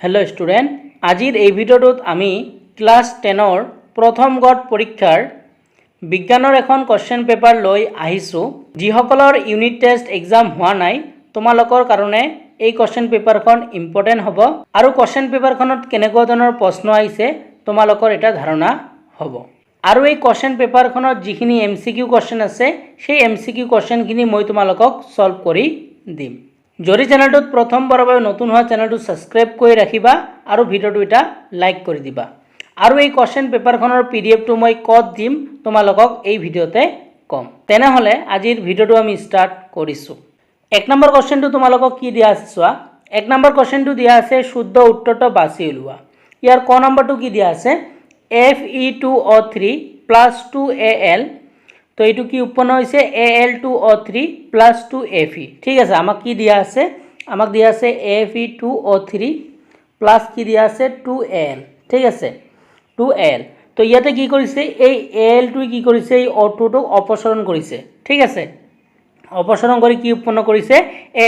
Hello student आजिर এই ভিডিওটোত আমি class 10 प्रथम गट परीक्षार विज्ञानर এখন क्वेश्चन पेपर লৈ আহিছো যিসকলৰ ইউনিট টেষ্ট एग्जाम হোৱা নাই তোমালোকৰ কাৰণে এই क्वेश्चन পেপাৰখন ইম্পৰ্টেন্ট হ'ব আৰু क्वेश्चन পেপাৰখনত কেনেকুৱা ধৰণৰ প্ৰশ্ন আহিছে তোমালোকৰ এটা ধাৰণা হ'ব আৰু এই क्वेश्चन পেপাৰখনত যিখিনি এমসিকিউ क्वेश्चन আছে সেই এমসিকিউ क्वेश्चनখিনি মই তোমালোকক সলভ কৰি দিম যদি চ্যানেলটোত প্ৰথমবাৰৰ বাবে নতুন হোৱা চ্যানেলটো সাবস্ক্ৰাইব কৰি ৰাখিবা আৰু ভিডিওটো এটা লাইক কৰি দিবা আৰু এই क्वेश्चन পেপাৰখনৰ পিডিএফটো মই ক'ত দিম তোমালোকক এই ভিডিওতে কম তেনেহলে আজিৰ ভিডিওটো আমি ষ্টাৰ্ট কৰিছো এক নম্বৰ क्वेश्चनটো তোমালোকক কি দিয়া আছে চোৱা এক নম্বৰ क्वेश्चनটো দিয়া আছে শুদ্ধ উত্তৰটো বাছি উলিওৱা ইয়াৰ ক নম্বৰটো কি দিয়া আছে Fe2O3 + 2Al तो ये कि उत्पन्न होइसे Al2O3 + 2Fe ठीक है आमाक की दिया আছে आमाक दिया আছে Fe2O3 प्लस की दिया আছে 2Al ठीक है 2Al तो ইয়াতে কি কৰিছে এই Al2 কি কৰিছে এই O2 টো অপসাৰণ কৰিছে ঠিক আছে অপসাৰণ কৰি কি উৎপন্ন কৰিছে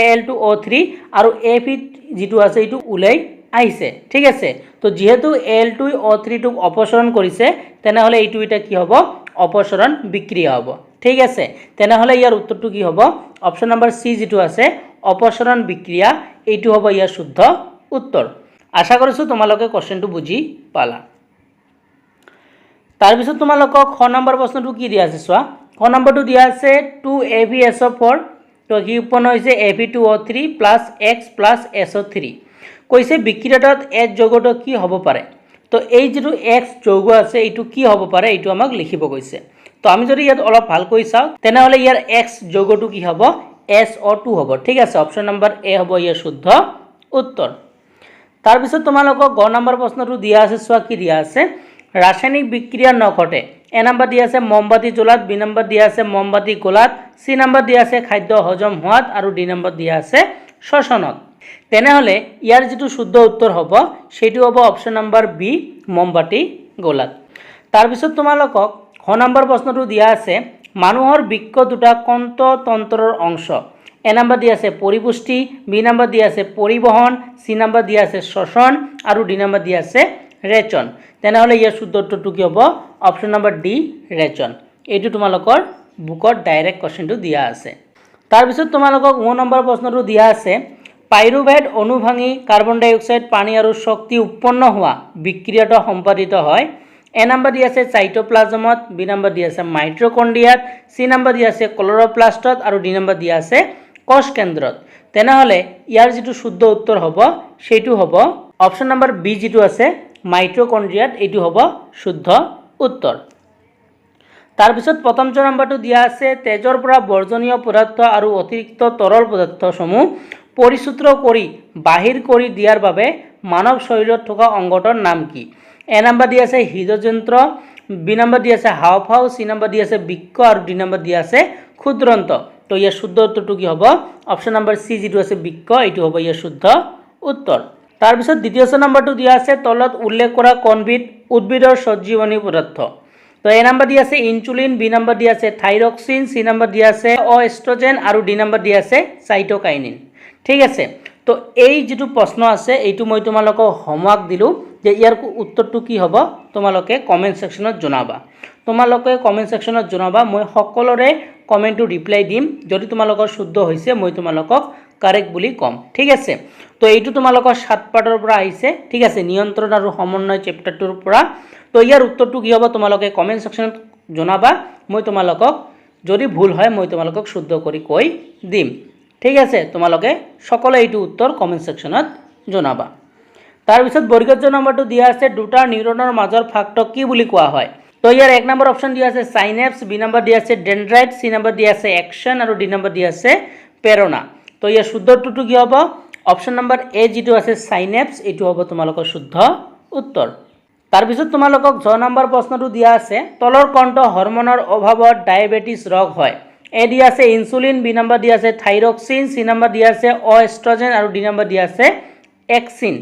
Al2O3 আৰু Fe যেটো আছে এটো উলাই আহিছে ঠিক আছে তো যেহেতু Al2O3 টো অপসাৰণ কৰিছে তেনেহলে এইটো এটা কি হ'ব অপসারণ বিক্রিয়া হব ঠিক আছে তেনেহলে ইয়ার উত্তরটো কি হব অপশন নাম্বার সি যেটো আছে অপসারণ বিক্রিয়া এইটো হব ইয়ার শুদ্ধ উত্তর আশা কৰিছো তোমালোকে কোশ্চেনটো বুজি পালা তাৰ পিছত তোমালোকক খ নম্বৰ প্ৰশ্নটো কি দিয়া আছে চোৱা খ নম্বৰটো দিয়া আছে 2AbSO4 তো কি উৎপন্ন হৈছে Fe2O3 + X + SO3 কৈছে বিক্রিয়াটোত H যৌগটো কি হ'ব পাৰে তো এই যেটো X যৌগ আছে এইটো কি হ'ব পাৰে এইটো আমাক লিখিব কৈছে তো আমি যদি ইয়াত অলপ ভালকৈ চাও তেনেহলে ইয়াৰ X যৌগটো কি হ'ব SO2 হ'ব ঠিক আছে অপশন নাম্বার এ হ'ব ইয়াৰ শুদ্ধ উত্তৰ তাৰ পিছত তোমালোকক গ নম্বৰ প্ৰশ্নটো দিয়া আছে চোৱা কি দিয়া আছে ৰাসায়নিক বিক্ৰিয়া নঘটে এ নম্বৰ দিয়া আছে মমবাতি জ্বলাত বি নম্বৰ দিয়া আছে মমবাতি গলাত সি নম্বৰ দিয়া আছে খাদ্য হজম হোৱাত আৰু ডি নম্বৰ দিয়া আছে শ্বসনত তেনেহলে ইয়াৰ যেটো শুদ্ধ উত্তৰ হ'ব সেটো হ'ব অপশন নাম্বাৰ বি মমবাতি গলাত তাৰ পিছত তোমালোকক খ নম্বৰ প্ৰশ্নটো দিয়া আছে মানুহৰ বৃক্ক দুটা কন্ত তন্ত্ৰৰ অংশ এ নম্বৰ দিয়া আছে পৰিপুষ্টি বি নম্বৰ দিয়া আছে পৰিবহন সি নম্বৰ দিয়া আছে শ্বসন আৰু ডি নম্বৰ দিয়া আছে ৰেচন তেনেহলে ইয়াৰ শুদ্ধ উত্তৰটো কি হ'ব অপশন নাম্বাৰ ডি ৰেচন এইটো তোমালোকৰ বুকত ডাইৰেক্ট কোশ্চেনটো দিয়া আছে তাৰ পিছত তোমালোকক 9 নম্বৰ প্ৰশ্নটো দিয়া আছে পাইৰুভেট অণু ভাঙি কাৰ্বন ডাই অক্সাইড পানী আৰু শক্তি উৎপন্ন হোৱা বিক্ৰিয়াটো সম্পাদিত হয় এ নম্বৰ দিয়া আছে সাইটোপ্লাজমত বি নম্বৰ দিয়া আছে মাইট্ৰকন্ড্ৰিয়াত সি নম্বৰ দিয়া আছে ক্লোৰোপ্লাষ্টত আৰু ডি নম্বৰ দিয়া আছে কোষ কেন্দ্ৰত তেনেহলে ইয়াৰ যেটো শুদ্ধ উত্তৰ হ'ব সেইটো হ'ব অপশন নম্বৰ বি যেটো আছে মাইট্ৰকন্ড্ৰিয়াত এইটো হ'ব শুদ্ধ উত্তৰ তাৰ পিছত প্ৰথম নম্বৰটো দিয়া আছে তেজৰ পৰা বৰ্জনীয় পদাৰ্থ আৰু অতিৰিক্ত তৰল পদাৰ্থসমূহ পৰিসূত্ৰ কৰি বাহিৰ কৰি দিয়াৰ বাবে মানৱ শৰীৰত থকা অংগটোৰ নাম কি এ নম্বৰ দিয়া আছে হৃদযন্ত্ৰ বি নম্বৰ দিয়া আছে হাওঁফাওঁ সি নম্বৰ দিয়া আছে বৃক্ক আৰু ডি নম্বৰ দিয়া আছে ক্ষুদ্ৰান্ত তো ইয়াৰ শুদ্ধ উত্তৰটো কি হ'ব অপশন নম্বৰ সি যেটো আছে বৃক্ক এইটো হ'ব ইয়াৰ শুদ্ধ উত্তৰ তাৰ পিছত দ্বিতীয় নম্বৰটো দিয়া আছে তলত উল্লেখ কৰা কোনবিধ উদ্ভিদৰ সঞ্জীৱনী পদাৰ্থ তো এ নম্বৰ দিয়া আছে ইনচুলিন বি নম্বৰ দিয়া আছে থাইৰক্সিন সি নম্বৰ দিয়া আছে অএষ্ট্ৰোজেন আৰু ডি নম্বৰ দিয়া আছে সাইটোকাইনিন ঠিক আছে তো এই যেটো প্ৰশ্ন আছে এইটো মই তোমালোকক হোমৱৰ্ক দিলো যে ইয়াৰ উত্তৰটো কি হ'ব তোমালোকে কমেন্ট সেকশনত জনাবা তোমালোকে কমেন্ট সেকশনত জনাবা মই সকলোৰে কমেন্টটো ৰিপ্লাই দিম যদি তোমালোকৰ শুদ্ধ হৈছে মই তোমালোকক কাৰেক্ট বুলি কম ঠিক আছে তো এইটো তোমালোকৰ 7 পাৰ্টৰ পৰা আহিছে ঠিক আছে নিয়ন্ত্ৰণ আৰু সমন্বয় চেপ্টাৰটোৰ পৰা তো ইয়াৰ উত্তৰটো কি হ'ব তোমালোকে কমেন্ট সেকশনত জনাবা মই তোমালোকক যদি ভুল হয় মই তোমালোকক শুদ্ধ কৰি কৈ দিম ঠিক আছে তোমালোকে সকলে এইটো উত্তৰ কমেন্ট সেকশনত জনাবা তাৰ পিছত বৰ্গজ নম্বৰটো দিয়া আছে দুটা নিউৰনৰ মাজৰ ফাঁকটো কি বুলি কোৱা হয় তো ইয়াৰ এক নম্বৰ অপশন দিয়া আছে সাইনেপস বি নম্বৰ দিয়া আছে ডেনড্ৰাইট সি নম্বৰ দিয়া আছে অ্যাকশন আৰু ডি নম্বৰ দিয়া আছে পেৰোনা তো ইয়াৰ শুদ্ধ উত্তৰটো কি হ'ব অপশন নম্বৰ এ যেটো আছে সাইনেপস এইটো হ'ব তোমালোকৰ শুদ্ধ উত্তৰ তাৰ পিছত তোমালোকক 6 নম্বৰ প্ৰশ্নটো দিয়া আছে তলৰ কণ্ঠ হৰমনৰ অভাৱত ডায়াবেটিস ৰোগ হয় এ দিয়া আছে ইনসুলিন বি নম্বৰ দিয়া আছে থাইৰক্সিন সি নম্বৰ দিয়া আছে অএষ্ট্ৰোজেন আৰু ডি নম্বৰ দিয়া আছে এক্সিন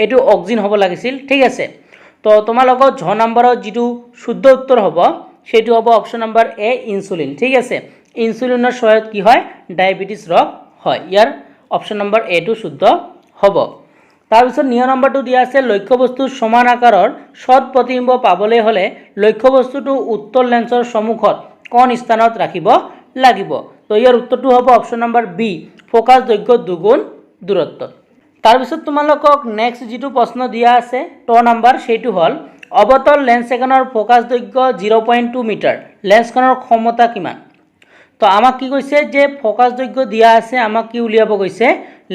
এটো অক্সিন হ'ব লাগিছিল ঠিক আছে তো তোমালোকৰ 6 নম্বৰৰ যেটো শুদ্ধ উত্তৰ হ'ব সেটো হ'ব অপশন নম্বৰ এ ইনসুলিন ঠিক আছে ইনসুলিনৰ সহায়ত কি হয় ডায়াবেটিস ৰোগ হয় ইয়াৰ অপশন নম্বৰ এ টো শুদ্ধ হ'ব তাৰপিছত 9 নম্বৰটো দিয়া আছে লক্ষ্যবস্তুৰ সমান আকাৰৰ সৎ প্ৰতিবিম্ব পাবলৈ হ'লে লক্ষ্যবস্তুটো উত্তৰ লেন্সৰ সন্মুখত কোন স্থানত ৰাখিব লাগিব। তো ইয়াৰ উত্তৰটো হ'ব অপশ্যন নম্বৰ বি, ফোকাছ দৈৰ্ঘ্য দুগুণ দূৰত্ব। তাৰপিছত তোমালোকক নেক্সট যিটো প্ৰশ্ন দিয়া আছে ট নম্বৰ সেইটো হ'ল অৱতল লেন্স এখনৰ ফোকাছ দৈৰ্ঘ্য 0.2 মিটাৰ, লেন্সখনৰ ক্ষমতা কিমান। তো আমাক কি কৈছে যে ফোকাছ দৈৰ্ঘ্য দিয়া আছে, আমাক কি উলিয়াব কৈছে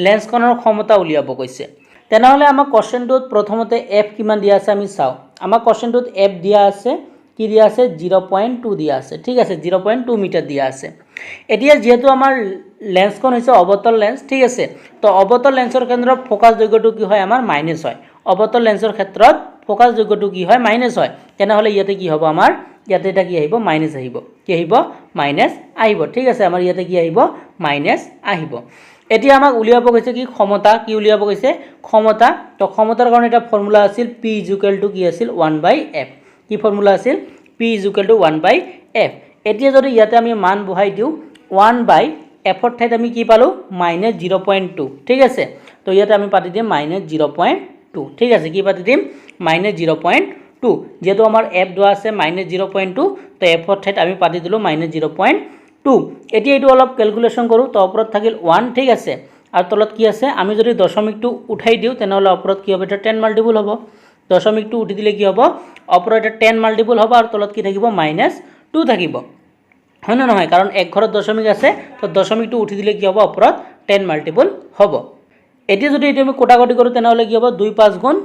লেন্সখনৰ ক্ষমতা উলিয়াব কৈছে। তেনেহ'লে আমাক কোৱেশ্চনটোত প্ৰথমতে এফ কিমান দিয়া আছে আমি চাওঁ। আমাক কোৱেশ্চনটোত এফ দিয়া আছে, কি দিয়া আছে 0.2 দিয়া আছে, ঠিক আছে 0.2 মিটাৰ দিয়া আছে। এতিয়া যেহেতু আমাৰ লেন্সখন হৈছে অৱতল লেন্স, ঠিক আছে, তো অৱতল লেন্সৰ ক্ষেত্ৰত ফোকাছ দৈৰ্ঘ্যটো কি হয় আমাৰ মাইনাছ হয়। অৱতল লেন্সৰ ক্ষেত্ৰত ফোকাছ দৈৰ্ঘ্যটো কি হয় মাইনাছ হয়। তেনেহ'লে ইয়াতে কি হ'ব আমাৰ ইয়াতে এটা কি আহিব মাইনাছ আহিব, কি আহিব মাইনাছ আহিব, ঠিক আছে আমাৰ ইয়াতে কি আহিব মাইনাছ আহিব। এতিয়া আমাক উলিয়াব কৈছে কি ক্ষমতা, কি উলিয়াব কৈছে ক্ষমতা। তো ক্ষমতাৰ কাৰণে এটা ফৰ্মুলা আছিল পি ইজুকেল টু কি আছিল 1/f, কি ফৰ্মুলা আছিল পি ইজুকেল টু 1/f। এতিয়া যদি ইয়াতে আমি মান বহাই দিওঁ 1/fৰ ঠাইত আমি কি পালোঁ -0.2, ঠিক আছে। তো ইয়াতে আমি পাতি দিম -0.2, ঠিক আছে, কি পাতি দিম -0.2। যেহেতু আমাৰ এফ দিয়া আছে -0.2, তো এফৰ ঠাইত আমি পাতি দিলোঁ -0.2। এতিয়া এইটো অলপ কেলকুলেশ্যন কৰোঁ। তো ওপৰত থাকিল 1, ঠিক আছে, আৰু তলত কি আছে আমি যদি দশমিকটো উঠাই দিওঁ তেনেহ'লে ওপৰত কি হ'ব এটা 10 মাল্টিপুল হ'ব। দশমিকটো উঠি দিলে কি হ'ব ওপৰত এটা 10 মাল্টিপুল হ'ব আৰু তলত কি থাকিব -2 থাকিব, হয় নে নহয়, কাৰণ এক ঘৰত দশমিক আছে। তো দশমিকটো উঠি দিলে কি হ'ব ওপৰত 10 মাল্টিপুল হ'ব। এতিয়া যদি এইটো আমি কোটাকটি কৰোঁ তেনেহ'লে কি হ'ব 2 5 গুণ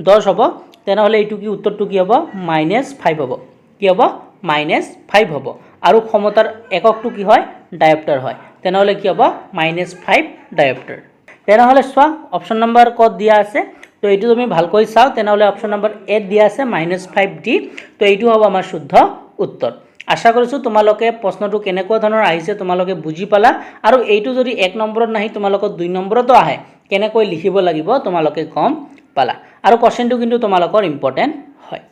10 হ'ব। তেনেহ'লে এইটো কি উত্তৰটো কি হ'ব -5 হ'ব, কি হ'ব -5 হ'ব। আৰু ক্ষমতাৰ এককটো কি হয় ডায়প্টাৰ হয়। তেনেহ'লে কি হ'ব -5 ডায়প্টাৰ। তেনেহ'লে চোৱা অপশ্যন নম্বৰ ক'ত দিয়া আছে। তো এইটো আমি ভালকৈ চাওঁ তেনেহ'লে অপশ্যন নম্বৰ এত দিয়া আছে -5D। তো এইটো হ'ব আমাৰ শুদ্ধ উত্তৰ। আশা কৰিছোঁ তোমালোকে প্ৰশ্নটো কেনেকুৱা ধৰণৰ আহিছে তোমালোকে বুজি পালা, আৰু এইটো যদি 1 নম্বৰত নাহি তোমালোকৰ 2 নম্বৰতো আহে কেনেকৈ লিখিব লাগিব তোমালোকে গম পালা, আৰু কোৱেশ্চনটো কিন্তু তোমালোকৰ ইম্পৰ্টেণ্ট হয়।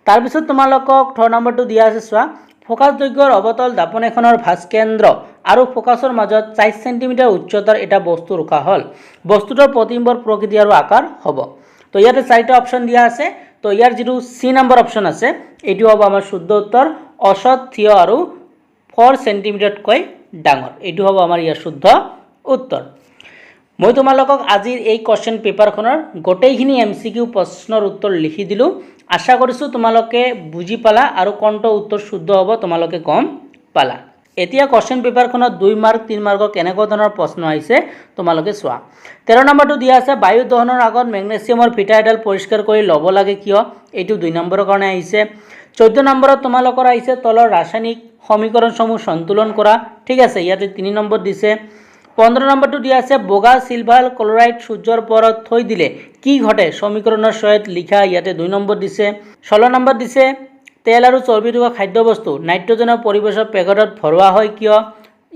তাৰপিছত তোমালোকক 6 নম্বৰটো দিয়া আছে চোৱা ফোকাছ দৈৰ্ঘ্যৰ অৱতল দাপোন এখনৰ ভাস্কেন্দ্ৰ আৰু ফোকাছৰ মাজত 4 সেন্টিমিটাৰ উচ্চতাৰ এটা বস্তু ৰখা হ'ল, বস্তুটোৰ প্ৰতিবিম্বৰ প্ৰকৃতি আৰু আকাৰ হ'ব। তো ইয়াতে 4টা অপশ্যন দিয়া আছে। তো ইয়াৰ যিটো চি নম্বৰ অপশ্যন আছে এইটো হ'ব আমাৰ শুদ্ধ উত্তৰ, অসৎ থিয় আৰু 4 সেন্টিমিটাৰতকৈ ডাঙৰ, এইটো হ'ব আমাৰ ইয়াৰ শুদ্ধ উত্তৰ। মই তোমালোকক আজিৰ এই কোৱেশ্চন পেপাৰখনৰ গোটেইখিনি MCQ প্ৰশ্নৰ উত্তৰ লিখি দিলোঁ। আশা কৰিছোঁ তোমালোকে বুজি পালা আৰু কোনটো উত্তৰ শুদ্ধ হ'ব তোমালোকে গম পালা। এতিয়া কোৱেশ্চন পেপাৰখনত 2 মাৰ্ক 3 মাৰ্কৰ কেনেকুৱা ধৰণৰ প্ৰশ্ন আহিছে তোমালোকে চোৱা। 13 নম্বৰটো দিয়া আছে বায়ু দহনৰ আগত মেগনেছিয়ামৰ ফিটা এডাল পৰিষ্কাৰ কৰি ল'ব লাগে কিয়, এইটো 2 নম্বৰৰ কাৰণে আহিছে। 14 নম্বৰত তোমালোকৰ আহিছে তলৰ ৰাসায়নিক সমীকৰণসমূহ সন্তুলন কৰা, ঠিক আছে, ইয়াতে 3 নম্বৰ দিছে। 15 নম্বৰটো দিয়া আছে বগা চিলভাৰ ক্লৰাইড সূৰ্যৰ পোহৰত থৈ দিলে কি ঘটে সমীকৰণৰ সহায়ত লিখা, ইয়াতে 2 নম্বৰ দিছে। 16 নম্বৰ দিছে তেল আৰু চৰ্বি থকা খাদ্যবস্তু নাইট্ৰজেনৰ পৰিৱেশৰ পেকেটত ভৰোৱা হয় কিয়,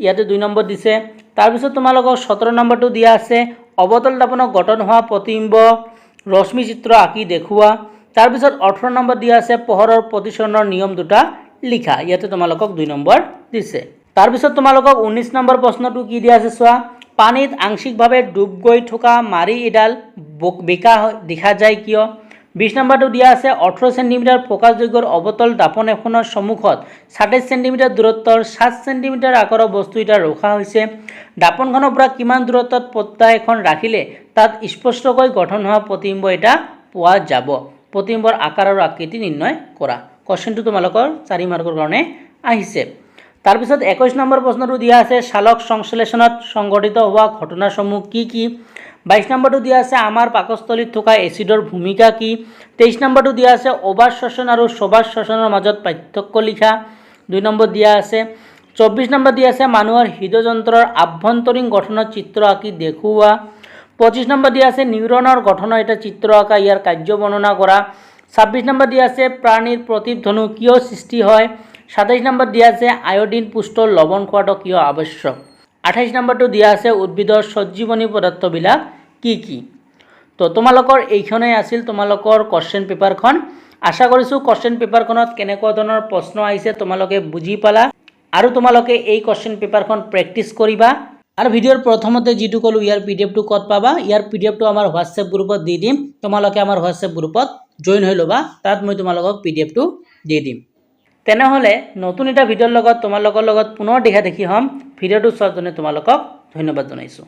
ইয়াতে 2 নম্বৰ দিছে। তাৰপিছত তোমালোকক 17 নম্বৰটো দিয়া আছে অৱতল দাপনক গঠন হোৱা প্ৰতিবিম্ব ৰশ্মি চিত্ৰ আঁকি দেখুওৱা। তাৰপিছত 18 নম্বৰ দিয়া আছে পোহৰৰ প্ৰতিসৰণৰ নিয়ম দুটা লিখা, ইয়াতে তোমালোকক 2 নম্বৰ দিছে। তাৰপিছত তোমালোকক 19 নম্বৰ প্ৰশ্নটো কি দিয়া আছে চোৱা পানীত আংশিকভাৱে ডুব গৈ থকা মাৰি এডাল বেকা দেখা যায় কিয়। 20 নম্বৰটো দিয়া আছে 18 সেন্টিমিটাৰ ফোকাছ দৈৰ্ঘ্যৰ অৱতল দাপন এখনৰ সন্মুখত 27 সেন্টিমিটাৰ দূৰত্বৰ 7 সেন্টিমিটাৰ আকাৰৰ বস্তু এটা ৰখা হৈছে, দাপনখনৰ পৰা কিমান দূৰত্বত পৰ্দা এখন ৰাখিলে তাত স্পষ্টকৈ গঠন হোৱা প্ৰতিবিম্ব এটা পোৱা যাব, প্ৰতিবিম্বৰ আকাৰ আৰু আকৃতি নিৰ্ণয় কৰা। কোৱেশ্চনটো তোমালোকৰ 4 মাৰ্কৰ কাৰণে আহিছে। তাৰপিছত 21 নম্বৰ প্ৰশ্নটো দিয়া আছে চালক সংশ্লেষণত সংঘটিত হোৱা ঘটনাসমূহ কি কি। 22 নম্বৰটো দিয়া আছে আমাৰ পাকস্থলীত থকা এচিডৰ ভূমিকা কি। 23 নম্বৰটো দিয়া আছে অবাত শ্বসন আৰু সবাত শ্বসনৰ মাজত পাৰ্থক্য লিখা, 2 নম্বৰ দিয়া আছে। 24 নম্বৰ দিয়া আছে মানুহৰ হৃদযন্ত্ৰৰ আভ্যন্তৰীণ গঠনৰ চিত্ৰ আঁকি দেখুওৱা। 25 নম্বৰ দিয়া আছে নিউৰনৰ গঠনৰ এটা চিত্ৰ আঁকা, ইয়াৰ কাৰ্য বৰ্ণনা কৰা। 26 নম্বৰ দিয়া আছে প্ৰাণীৰ প্ৰতিধ্বনু কিয় সৃষ্টি হয়। 27 নম্বৰ দিয়া আছে আয়োডিন পুষ্ট লৱণ খোৱাটো কিয় আৱশ্যক। 28 নম্বৰটো দিয়া আছে উদ্ভিদৰ সজ্জীৱনী পদাৰ্থবিলাক কি কি। তো তোমালোকৰ এইখনেই আছিল তোমালোকৰ কোৱেশ্চন পেপাৰখন। আশা কৰিছোঁ কোৱেশ্চন পেপাৰখনত কেনেকুৱা ধৰণৰ প্ৰশ্ন আহিছে তোমালোকে বুজি পালা, আৰু তোমালোকে এই কোৱেশ্চন পেপাৰখন প্ৰেক্টিছ কৰিবা। আৰু ভিডিঅ'ৰ প্ৰথমতে যিটো ক'লোঁ ইয়াৰ PDF টো ক'ত পাবা ইয়াৰ PDF টো আমাৰ হোৱাটছএপ গ্ৰুপত দি দিম তোমালোকে আমাৰ হোৱাটছএপ গ্ৰুপত জইন হৈ ল'বা তাত মই তোমালোকক PDF টো দি দিম তেনেহ'লে নতুন এটা ভিডিঅ'ৰ লগত তোমালোকৰ লগত পুনৰ দেখা দেখি হ'ম ভিডিঅ'টো চোৱাৰ কাৰণে তোমালোকক ধন্যবাদ জনাইছোঁ